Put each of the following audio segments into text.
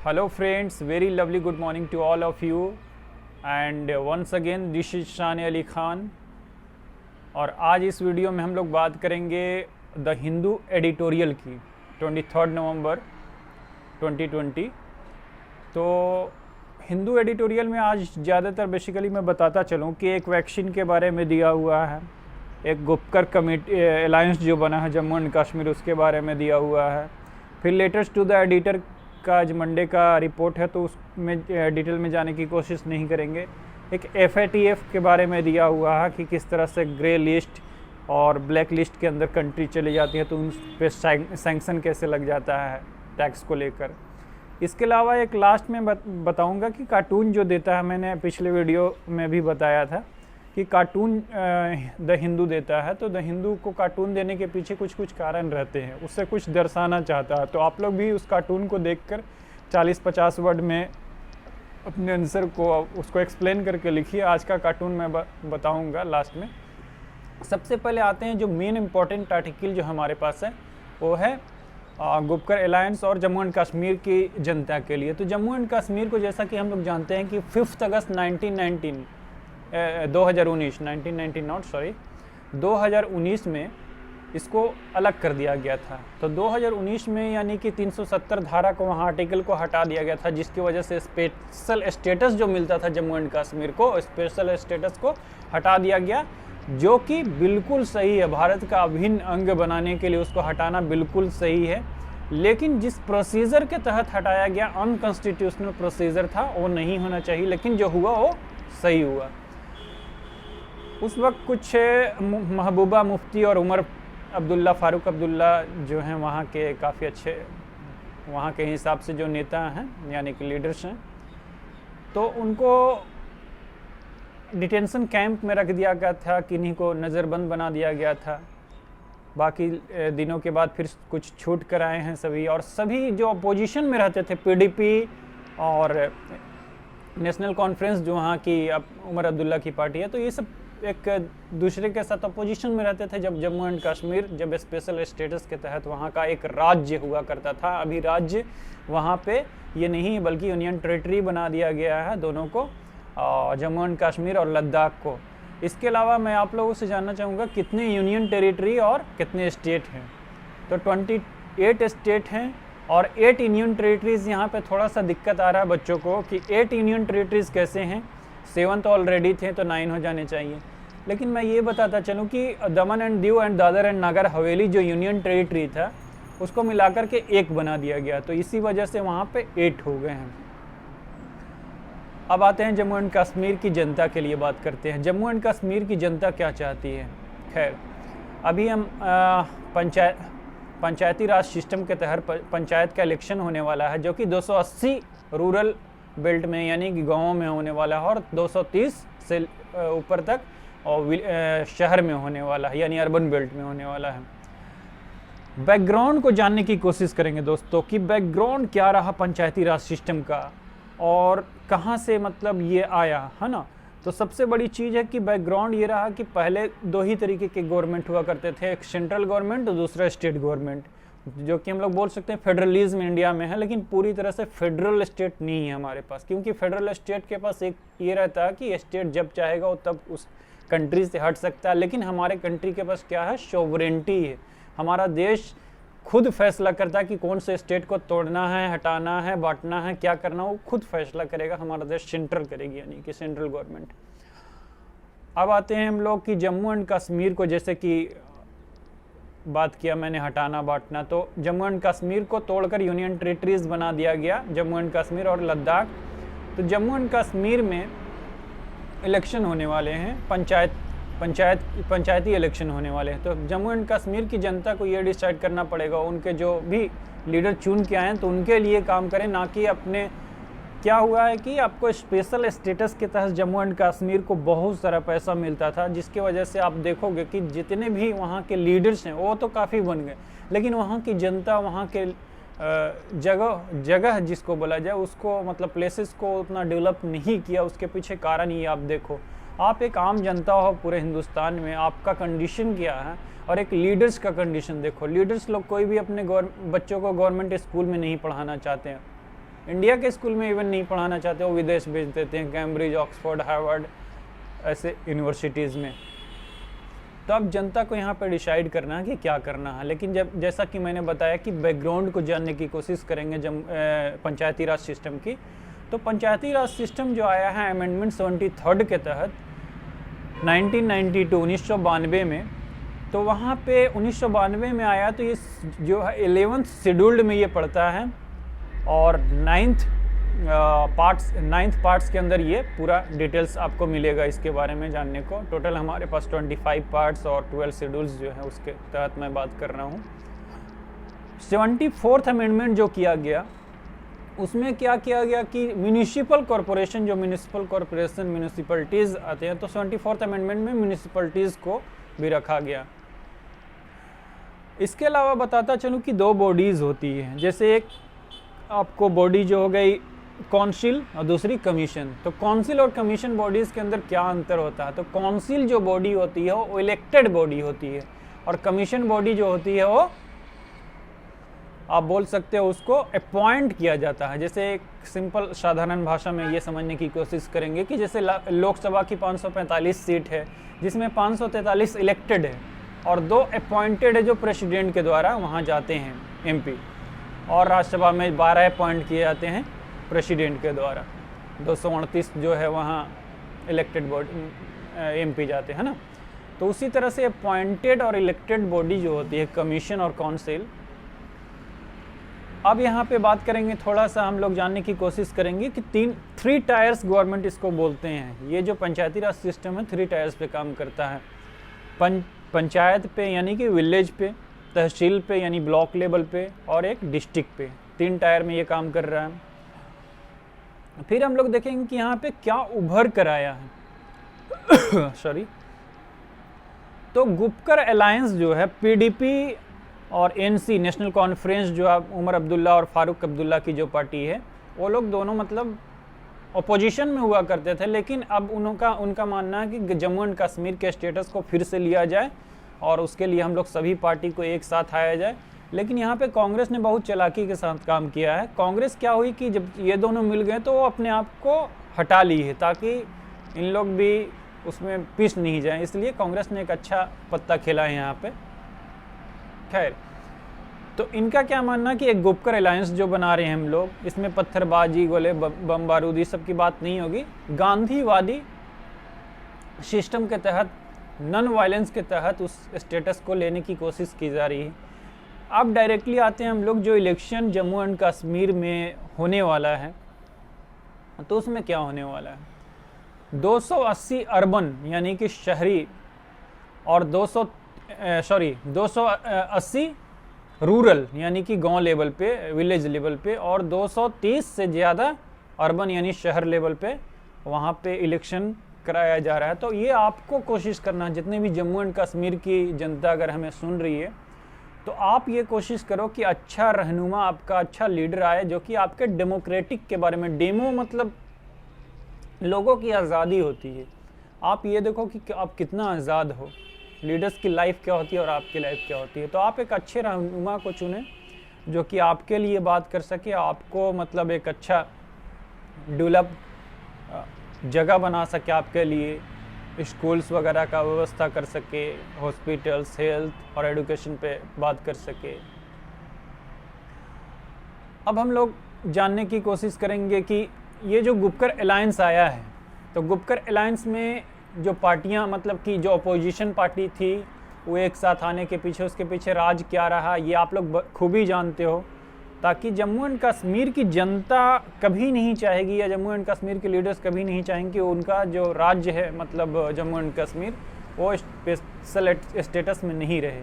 Hello friends, very lovely good morning to all of you and once again this is शान अली खान। और आज इस video में हम लोग बात करेंगे द हिंदू एडिटोरियल की 23 नवंबर 2020। तो हिंदू एडिटोरियल में आज ज़्यादातर बेसिकली मैं बताता चलूँ कि एक वैक्सीन के बारे में दिया हुआ है, एक गुपकर कमेटी अलायंस जो बना है जम्मू एंड कश्मीर उसके बारे में दिया हुआ है, फिर लेटर्स टू द एडिटर का आज मंडे का रिपोर्ट है तो उसमें डिटेल में जाने की कोशिश नहीं करेंगे। एक FATF के बारे में दिया हुआ है कि किस तरह से ग्रे लिस्ट और ब्लैक लिस्ट के अंदर कंट्री चली जाती है तो उन पे सैंक्शन कैसे लग जाता है टैक्स को लेकर। इसके अलावा एक लास्ट में बताऊंगा कि कार्टून जो देता है, मैंने पिछले वीडियो में भी बताया था कि कार्टून द हिंदू देता है, तो द हिंदू को कार्टून देने के पीछे कुछ कारण रहते हैं, उससे कुछ दर्शाना चाहता है। तो आप लोग भी उस कार्टून को देखकर 40-50 वर्ड में अपने आंसर को उसको एक्सप्लेन करके लिखिए। आज का कार्टून मैं बताऊंगा लास्ट में। सबसे पहले आते हैं जो मेन इम्पॉर्टेंट आर्टिकल जो हमारे पास है वो है गुपकर अलायंस और जम्मू एंड कश्मीर की जनता के लिए। तो जम्मू एंड कश्मीर को जैसा कि हम लोग जानते हैं कि 5 अगस्त 2019 में इसको अलग कर दिया गया था। तो 2019 में यानी कि 370 धारा को वहाँ आर्टिकल को हटा दिया गया था, जिसकी वजह से स्पेशल स्टेटस जो मिलता था जम्मू एंड कश्मीर को, स्पेशल स्टेटस को हटा दिया गया, जो कि बिल्कुल सही है। भारत का अभिन्न अंग बनाने के लिए उसको हटाना बिल्कुल सही है, लेकिन जिस प्रोसीजर के तहत हटाया गया अनकॉन्स्टिट्यूशनल प्रोसीजर था, वो नहीं होना चाहिए, लेकिन जो हुआ वो सही हुआ। उस वक्त कुछ महबूबा मुफ्ती और उमर अब्दुल्ला फारूक अब्दुल्ला जो हैं वहाँ के काफ़ी अच्छे, वहाँ के हिसाब से जो नेता हैं यानी कि लीडर्स हैं, तो उनको डिटेंशन कैंप में रख दिया गया था, किन्हीं को नज़रबंद बना दिया गया था। बाकी दिनों के बाद फिर कुछ छूट कर आए हैं सभी, और सभी जो अपोजिशन में रहते थे PDP और नेशनल कॉन्फ्रेंस जो वहाँ की उमर अब्दुल्ला की पार्टी है, तो ये सब एक दूसरे के साथ अपोजिशन में रहते थे जब जम्मू एंड कश्मीर जब स्पेशल स्टेटस के तहत वहाँ का एक राज्य हुआ करता था। अभी राज्य वहाँ पे ये नहीं बल्कि यूनियन टेरिटरी बना दिया गया है दोनों को, जम्मू एंड कश्मीर और लद्दाख को। इसके अलावा मैं आप लोगों से जानना चाहूँगा कितने यूनियन टेरिटरी और कितने स्टेट हैं। तो 28 स्टेट हैं और 8 यूनियन टेरिटरीज़। यहाँ पे थोड़ा सा दिक्कत आ रहा है बच्चों को कि 8 यूनियन टेरिटरीज़ कैसे हैं, 7 तो ऑलरेडी थे तो 9 हो जाने चाहिए। लेकिन मैं ये बताता चलूँ कि Daman and Diu and Dadra and Nagar Haveli जो यूनियन टेरिटरी था उसको मिलाकर के 1 बना दिया गया, तो इसी वजह से वहाँ पे 8 हो गए हैं। अब आते हैं जम्मू एंड कश्मीर की जनता के लिए बात करते हैं। जम्मू एंड कश्मीर की जनता क्या चाहती है। खैर, अभी हम पंचायती राज सिस्टम के तहत पंचायत का इलेक्शन होने वाला है, जो कि 280 रूरल बेल्ट में यानी कि गाँवों में होने वाला है और 230 से ऊपर तक और शहर में होने वाला है यानी अर्बन बेल्ट में होने वाला है। बैकग्राउंड को जानने की कोशिश करेंगे दोस्तों कि बैकग्राउंड क्या रहा पंचायती राज सिस्टम का और कहाँ से मतलब ये आया है ना। तो सबसे बड़ी चीज़ है कि बैकग्राउंड ये रहा कि पहले 2 ही तरीके के गवर्नमेंट हुआ करते थे, एक सेंट्रल गवर्नमेंट और दूसरा स्टेट गवर्नमेंट, जो कि हम लोग बोल सकते हैं फेडरलिज्म इंडिया में है, लेकिन पूरी तरह से फेडरल स्टेट नहीं है हमारे पास, क्योंकि फेडरल स्टेट के पास एक ये रहता है कि स्टेट जब चाहेगा वो तब उस कंट्री से हट सकता है। लेकिन हमारे कंट्री के पास क्या है, सोवरेंटी है। हमारा देश खुद फैसला करता है कि कौन से स्टेट को तोड़ना है, हटाना है, बांटना है, क्या करना, वो खुद फैसला करेगा। हमारा देश सेंट्रल करेगी यानी कि सेंट्रल गवर्नमेंट। अब आते हैं हम लोग कि जम्मू एंड कश्मीर को, जैसे कि बात किया मैंने हटाना बांटना, तो जम्मू एंड कश्मीर को तोड़कर यूनियन टेरिटरीज बना दिया गया, जम्मू एंड कश्मीर और लद्दाख। तो जम्मू एंड कश्मीर में इलेक्शन होने वाले हैं, पंचायती इलेक्शन होने वाले हैं। तो जम्मू एंड कश्मीर की जनता को ये डिसाइड करना पड़ेगा, उनके जो भी लीडर चुन के आए तो उनके लिए काम करें, ना कि अपने। क्या हुआ है कि आपको स्पेशल स्टेटस के तहत जम्मू एंड कश्मीर को बहुत सारा पैसा मिलता था, जिसकी वजह से आप देखोगे कि जितने भी वहाँ के लीडर्स हैं वो तो काफ़ी बन गए, लेकिन वहाँ की जनता, वहाँ के जगह जिसको बोला जाए उसको, मतलब प्लेसेस को उतना डेवलप नहीं किया। उसके पीछे कारण ही आप देखो, आप एक आम जनता हो पूरे हिंदुस्तान में, आपका कंडीशन क्या है और एक लीडर्स का कंडीशन देखो। लीडर्स लोग कोई भी अपने बच्चों को गवर्नमेंट स्कूल में नहीं पढ़ाना चाहते हैं, इंडिया के स्कूल में इवन नहीं पढ़ाना चाहते, वो विदेश भेज देते हैं, कैम्ब्रिज, ऑक्सफोर्ड, हार्वर्ड ऐसे यूनिवर्सिटीज़ में। तो अब जनता को यहाँ पर डिसाइड करना है कि क्या करना है। लेकिन जब जैसा कि मैंने बताया कि बैकग्राउंड को जानने की कोशिश करेंगे पंचायती राज सिस्टम की, तो पंचायती राज सिस्टम जो आया है अमेंडमेंट 73 के तहत 1992 में, तो वहाँ पे 1992 में आया, तो ये जो है 11th शेड्यूल्ड में ये पड़ता है और 9th पार्ट्स के अंदर ये पूरा डिटेल्स आपको मिलेगा इसके बारे में जानने को। टोटल हमारे पास 25 पार्ट्स और 12 शेड्यूल्स जो है उसके तहत मैं बात कर रहा हूँ। 74th अमेंडमेंट जो किया गया, उसमें क्या किया गया कि म्यूनिसिपल कॉरपोरेशन, जो म्यूनिसिपल कॉरपोरेशन म्यूनिसिपलिटीज़ आते हैं, तो 74th अमेंडमेंट में म्यूनिसिपलिटीज़ को भी रखा गया। इसके अलावा बताता चलूँ कि 2 बॉडीज़ होती हैं, जैसे एक आपको बॉडी जो हो गई काउंसिल और दूसरी कमीशन। तो काउंसिल और कमीशन बॉडीज़ के अंदर क्या अंतर होता है, तो काउंसिल जो बॉडी होती है वो इलेक्टेड बॉडी होती है और कमीशन बॉडी जो होती है वो आप बोल सकते हो उसको अपॉइंट किया जाता है। जैसे एक सिंपल साधारण भाषा में ये समझने की कोशिश करेंगे कि जैसे लोकसभा की 545 सीट है, जिसमें 543 इलेक्टेड है और 2 अपॉइंटेड है जो प्रेसिडेंट के द्वारा वहाँ जाते हैं एमपी, और राज्यसभा में 12 अपॉइंट किए जाते हैं प्रेसिडेंट के द्वारा। 238 जो है वहाँ इलेक्टेड बॉडी एमपी जाते हैं ना। तो उसी तरह से अपॉइंटेड और इलेक्टेड बॉडी जो होती है कमीशन और काउंसिल। अब यहाँ पे बात करेंगे, थोड़ा सा हम लोग जानने की कोशिश करेंगे कि 3 टायर्स गवर्नमेंट इसको बोलते हैं। ये जो पंचायती राज सिस्टम है 3 टायर्स पे काम करता है। पंचायत पे यानी कि विलेज पे, तहसील पे यानी ब्लॉक लेवल पे, और एक डिस्ट्रिक्ट पे। 3 टायर में ये काम कर रहा है। फिर हम लोग देखेंगे कि यहाँ पे क्या उभर कर आया है सॉरी। तो गुपकर अलायंस जो है, पीडीपी और एनसी नेशनल कॉन्फ्रेंस जो उमर अब्दुल्ला और फारूक अब्दुल्ला की जो पार्टी है, वो लोग दोनों मतलब अपोजिशन में हुआ करते थे। लेकिन अब उनका मानना है कि जम्मू एंड कश्मीर के स्टेटस को फिर से लिया जाए और उसके लिए हम लोग सभी पार्टी को एक साथ आया जाए। लेकिन यहाँ पे कांग्रेस ने बहुत चालाकी के साथ काम किया है। कांग्रेस क्या हुई कि जब ये दोनों मिल गए तो वो अपने आप को हटा ली है ताकि इन लोग भी उसमें पिस नहीं जाए, इसलिए कांग्रेस ने एक अच्छा पत्ता खेला है यहाँ पे। खैर, तो इनका क्या मानना कि एक गुपकर अलायंस जो बना रहे हैं हम लोग, इसमें पत्थरबाजी, गोले, बम बारूद, ये सब की बात नहीं होगी। गांधीवादी सिस्टम के तहत, नॉन वायलेंस के तहत उस स्टेटस को लेने की कोशिश की जा रही है। अब डायरेक्टली आते हैं हम लोग, जो इलेक्शन जम्मू एंड कश्मीर में होने वाला है, तो उसमें क्या होने वाला है। 280 अर्बन यानी कि शहरी और 280 रूरल यानी कि गांव लेवल पे, विलेज लेवल पे, और 230 से ज़्यादा अर्बन यानी शहर लेवल पे वहाँ पे इलेक्शन कराया जा रहा है। तो ये आपको कोशिश करना, जितने भी जम्मू एंड कश्मीर की जनता अगर हमें सुन रही है, तो आप ये कोशिश करो कि अच्छा रहनुमा, आपका अच्छा लीडर आए जो कि आपके डेमोक्रेटिक के बारे में, डेमो मतलब लोगों की आज़ादी होती है। आप ये देखो कि आप कितना आज़ाद हो, लीडर्स की लाइफ क्या होती है और आपकी लाइफ क्या होती है। तो आप एक अच्छे रहनुमा को चुनें जो कि आपके लिए बात कर सके, आपको मतलब एक अच्छा डेवलप जगह बना सके, आपके लिए स्कूल्स वगैरह का व्यवस्था कर सके, हॉस्पिटल्स, हेल्थ और एजुकेशन पे बात कर सके। अब हम लोग जानने की कोशिश करेंगे कि ये जो गुपकर अलायंस आया है, तो गुपकर अलायंस में जो पार्टियां, मतलब कि जो अपोजिशन पार्टी थी, वो एक साथ आने के पीछे, उसके पीछे राज क्या रहा, ये आप लोग खूबी जानते हो। ताकि जम्मू एंड कश्मीर की जनता कभी नहीं चाहेगी, या जम्मू एंड कश्मीर के लीडर्स कभी नहीं चाहेंगे कि उनका जो राज्य है, मतलब जम्मू एंड कश्मीर, वो स्पेशल स्टेटस में नहीं रहे।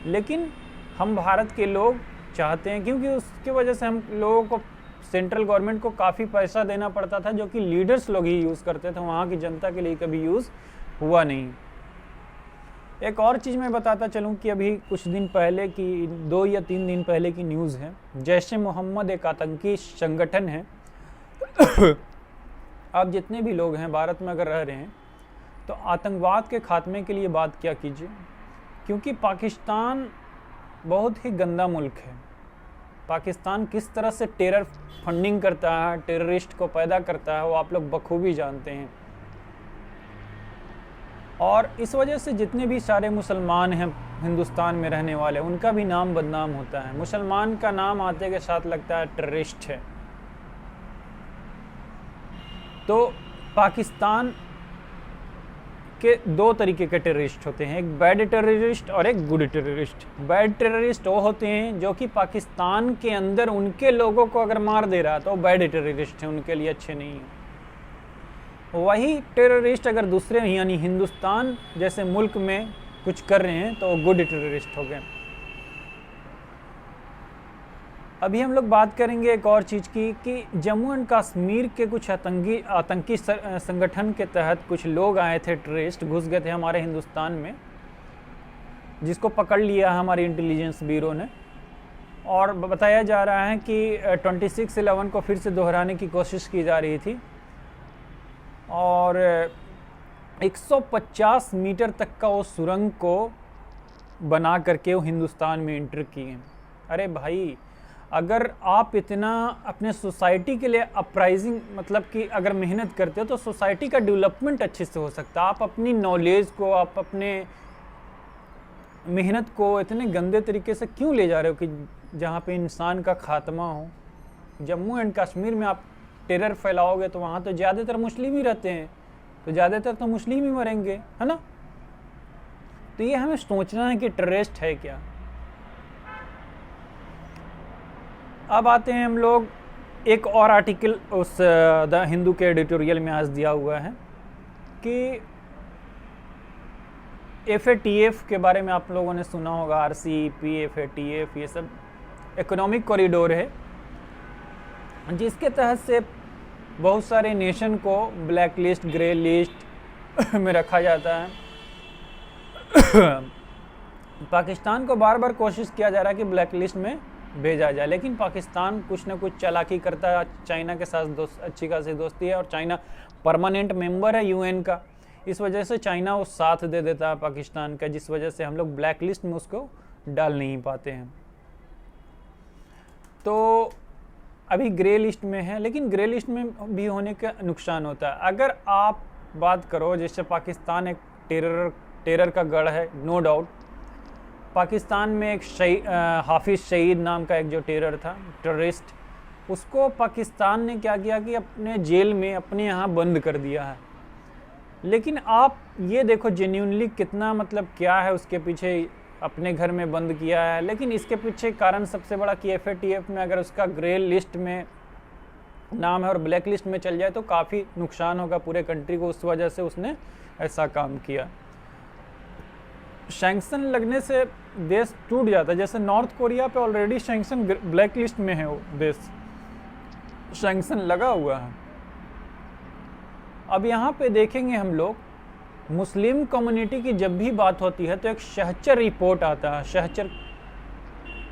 लेकिन हम भारत के लोग चाहते हैं, क्योंकि उसकी वजह से हम लोगों को, सेंट्रल गवर्नमेंट को काफ़ी पैसा देना पड़ता था, जो कि लीडर्स लोग ही यूज़ करते थे, वहाँ की जनता के लिए कभी यूज़ हुआ नहीं। एक और चीज़ मैं बताता चलूँ कि अभी कुछ दिन पहले की, 2 या 3 दिन पहले की न्यूज़ है। जैश ए मोहम्मद एक आतंकी संगठन है। आप जितने भी लोग हैं भारत में अगर रह रहे हैं, तो आतंकवाद के खात्मे के लिए बात क्या कीजिए, क्योंकि पाकिस्तान बहुत ही गंदा मुल्क है। पाकिस्तान किस तरह से टेरर फंडिंग करता है, टेररिस्ट को पैदा करता है, वो आप लोग बखूबी जानते हैं। और इस वजह से जितने भी सारे मुसलमान हैं हिंदुस्तान में रहने वाले, उनका भी नाम बदनाम होता है। मुसलमान का नाम आते के साथ लगता है टेररिस्ट है। तो पाकिस्तान के दो तरीके के टेररिस्ट होते हैं, एक बैड टेररिस्ट और एक गुड टेररिस्ट। बैड टेररिस्ट वो होते हैं जो कि पाकिस्तान के अंदर उनके लोगों को अगर मार दे रहा है तो बैड टेररिस्ट है, उनके लिए अच्छे नहीं है। वही टेररिस्ट अगर दूसरे यानी हिंदुस्तान जैसे मुल्क में कुछ कर रहे हैं तो वो गुड टेररिस्ट हो गए। अभी हम लोग बात करेंगे एक और चीज़ की कि जम्मू एंड कश्मीर के कुछ आतंकी संगठन के तहत कुछ लोग आए थे, टेररिस्ट घुस गए थे हमारे हिंदुस्तान में, जिसको पकड़ लिया हमारी इंटेलिजेंस ब्यूरो ने। और बताया जा रहा है कि 26/11 को फिर से दोहराने की कोशिश की जा रही थी और 150 मीटर तक का वो सुरंग को बना करके वो हिंदुस्तान में इंटर किए। अरे भाई, अगर आप इतना अपने सोसाइटी के लिए अपराइजिंग मतलब कि अगर मेहनत करते हो तो सोसाइटी का डेवलपमेंट अच्छे से हो सकता है। आप अपनी नॉलेज को, आप अपने मेहनत को इतने गंदे तरीके से क्यों ले जा रहे हो कि जहाँ पे इंसान का खात्मा हो। जम्मू एंड कश्मीर में आप टेरर फैलाओगे तो वहाँ तो ज़्यादातर मुस्लिम ही रहते हैं, तो ज़्यादातर तो मुस्लिम ही मरेंगे, है ना। तो ये हमें सोचना है कि टेररिस्ट है क्या। अब आते हैं हम लोग, एक और आर्टिकल उस द हिंदू के एडिटोरियल में आज दिया हुआ है कि FATF के बारे में आप लोगों ने सुना होगा। RCEP, FATF, ये सब इकोनॉमिक कॉरिडोर है जिसके तहत से बहुत सारे नेशन को ब्लैक लिस्ट, ग्रे लिस्ट में रखा जाता है। पाकिस्तान को बार बार कोशिश किया जा रहा है कि ब्लैक लिस्ट में भेजा जाए, लेकिन पाकिस्तान कुछ ना कुछ चालाकी करता है। चाइना के साथ अच्छी खासी दोस्ती है और चाइना परमानेंट मेंबर है UN का, इस वजह से चाइना वो साथ दे देता है पाकिस्तान का, जिस वजह से हम लोग ब्लैक लिस्ट में उसको डाल नहीं पाते हैं। तो अभी ग्रे लिस्ट में है, लेकिन ग्रे लिस्ट में भी होने का नुकसान होता है। अगर आप बात करो, जैसे पाकिस्तान एक टेरर का गढ़ है, नो डाउट। पाकिस्तान में एक हाफिज़ सईद नाम का एक जो टेरर था, टेररिस्ट, उसको पाकिस्तान ने क्या किया कि अपने जेल में अपने यहाँ बंद कर दिया है। लेकिन आप ये देखो जेन्युइनली कितना मतलब क्या है उसके पीछे, अपने घर में बंद किया है। लेकिन इसके पीछे कारण सबसे बड़ा कि FATF में अगर उसका ग्रे लिस्ट में नाम है और ब्लैक लिस्ट में चल जाए तो काफ़ी नुकसान होगा पूरे कंट्री को, उस वजह से उसने ऐसा काम किया। सैंक्शन लगने से देश टूट जाता है, जैसे नॉर्थ कोरिया पे ऑलरेडी सैंक्शन ब्लैक लिस्ट में है, वो देश सैंक्शन लगा हुआ है। अब यहाँ पे देखेंगे हम लोग, मुस्लिम कम्युनिटी की जब भी बात होती है तो एक शहचर रिपोर्ट आता है। शहचर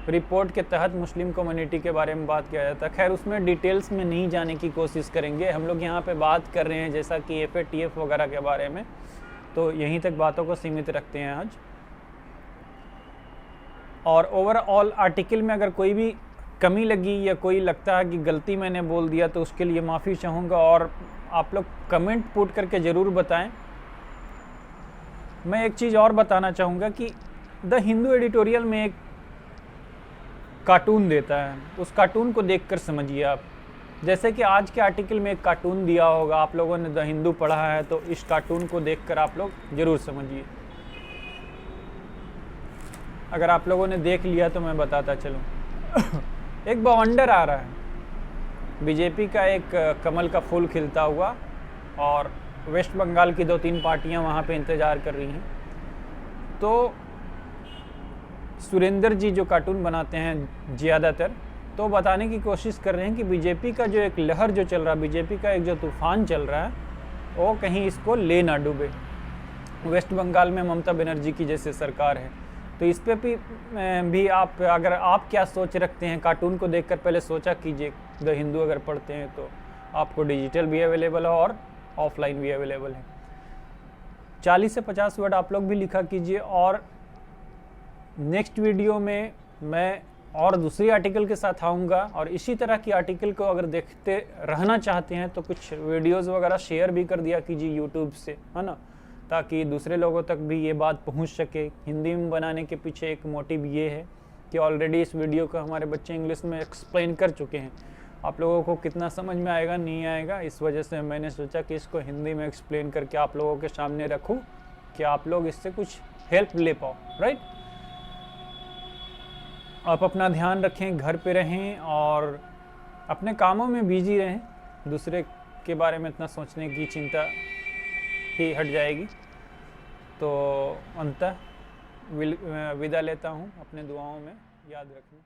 रिपोर्ट के तहत मुस्लिम कम्युनिटी के बारे में बात किया जाता है। खैर उसमें डिटेल्स में नहीं जाने की कोशिश करेंगे, हम लोग यहाँ पे बात कर रहे हैं जैसा कि FATF वगैरह के बारे में, तो यहीं तक बातों को सीमित रखते हैं आज। और ओवरऑल आर्टिकल में अगर कोई भी कमी लगी या कोई लगता है कि गलती मैंने बोल दिया तो उसके लिए माफ़ी चाहूँगा, और आप लोग कमेंट पुट करके ज़रूर बताएं। मैं एक चीज़ और बताना चाहूँगा कि द हिंदू एडिटोरियल में एक कार्टून देता है, उस कार्टून को देखकर समझिए आप। जैसे कि आज के आर्टिकल में एक कार्टून दिया होगा, आप लोगों ने द हिंदू पढ़ा है तो इस कार्टून को देखकर आप लोग ज़रूर समझिए। अगर आप लोगों ने देख लिया तो मैं बताता चलूँ। एक बवंडर आ रहा है, बीजेपी का एक कमल का फूल खिलता हुआ, और वेस्ट बंगाल की 2-3 पार्टियां वहाँ पे इंतज़ार कर रही हैं। तो सुरेंद्र जी जो कार्टून बनाते हैं ज़्यादातर, तो बताने की कोशिश कर रहे हैं कि बीजेपी का जो एक लहर जो चल रहा है, बीजेपी का एक जो तूफान चल रहा है, वो कहीं इसको ले ना डूबे। वेस्ट बंगाल में ममता बनर्जी की जैसे सरकार है, तो इस पे भी आप अगर आप क्या सोच रखते हैं, कार्टून को देखकर पहले सोचा कीजिए। द हिंदू अगर पढ़ते हैं तो आपको डिजिटल भी अवेलेबल है और ऑफलाइन भी अवेलेबल है। 40 से 50 वर्ड आप लोग भी लिखा कीजिए। और नेक्स्ट वीडियो में मैं और दूसरी आर्टिकल के साथ आऊँगा। और इसी तरह की आर्टिकल को अगर देखते रहना चाहते हैं तो कुछ वीडियोस वगैरह शेयर भी कर दिया कीजिए यूट्यूब से, है ना, ताकि दूसरे लोगों तक भी ये बात पहुंच सके। हिंदी में बनाने के पीछे एक मोटिव ये है कि ऑलरेडी इस वीडियो को हमारे बच्चे इंग्लिश में एक्सप्लेन कर चुके हैं। आप लोगों को कितना समझ में आएगा नहीं आएगा, इस वजह से मैंने सोचा कि इसको हिंदी में एक्सप्लेन करके आप लोगों के सामने रखूं कि आप लोग इससे कुछ हेल्प ले पाओ। राइट, आप अपना ध्यान रखें, घर पे रहें और अपने कामों में बिजी रहें, दूसरे के बारे में इतना सोचने की चिंता ही हट जाएगी। तो अंततः विदा लेता हूँ, अपने दुआओं में याद रखना।